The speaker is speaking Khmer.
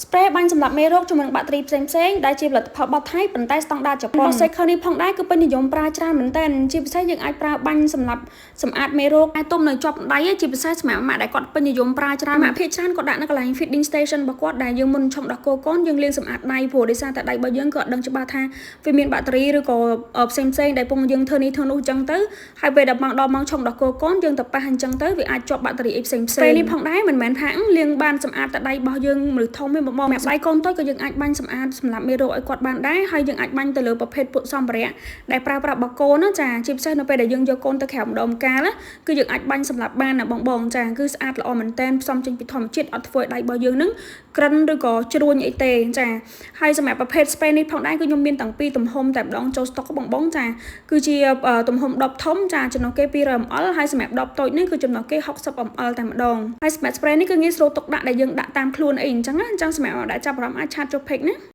spray បាញ់សម្រាប់មេរោគជាមួយនឹងបាក់តេរីផ្សេងៗដែលជាផលិតផលបត់ថៃប៉ុន្តែស្តង់ដារជប៉ុន Cycle នេះផងដែរគឺពេញនិយមប្រើច្រើនមែនទែនជាពិសេសយើងអាចប្រើបាញ់សម្រាប់សម្អាតមេរោគអាចទុំនៅជាប់ដៃជាពិសេសសម្រាប់ម៉ាក់ដែលគាត់ពេញនិយមប្រើច្រើនម៉ាក់ភាគច្រើនគាត់ដាក់នៅកន្លែង feeding station របស់គាត់ដែលយើងមុនឆុងដោះគោកូនយើងលាងសម្អាតដៃព្រោះដោយសារតែដៃរបស់យើងក៏អត់ដឹងច្បាស់ថាវាមានបាក់តេរីឬក៏ផ្សេងៗដែលពងយើងធ្វើនេះធ្វើនោះអញ្ចឹងទៅហើយពេលដល់ម៉ោងឆុងដោះគោកូនយើងទៅប៉ះអញ្ចឹងទៅវាអាចជាប់បាក់តេរីអីផ្សេងៗពេលនេះផងដែរមិនមែនថាលាងបានសម្អាតតែដៃរបស់យើងឬធំទេបងដៃកូនតូចក៏យើងអាចបាញ់សម្អាតសម្រាប់មេរោគឲ្យគាត់បានដែរហើយយើងអាចបាញ់ទៅលើប្រភេទពួកសម្ភារៈដែលប្រើប្រាស់របស់កូនណាចាជាពិសេសនៅពេលដែលយើងយកកូនទៅក្រៅម្ដងម្កាលណាគឺយើងអាចបាញ់សម្រាប់បានណាបងចាគឺស្អាតល្អមែនតែនផ្សំចេញពីធម្មជាតិអត់ធ្វើឲ្យដៃរបស់យើងនឹងក្រិនឬក៏ជ្រួញអីទេចាហើយសម្រាប់ប្រភេទ spray នេះផងដែរគឺខ្ញុំមានតាំងពីទំហំតែម្ដងចូលស្តុកបងចាគឺជាទំហំដបធំចាចំណុះគេ 200ml ហើយសម្រាប់ដបតូចនេះគឺចំណុះគេ 60ml តែម្ដងហើយសម្រាប់ spray នេះគឺងាយស្រួលទុកដាក់ដែលយើងដាក់តាមខ្លួនអីអញ្ចឹងណាអញ្ចឹងសម្រាប់អ្នកដែលចាប់អារម្មណ៍អាចឆាតចុះ page ណា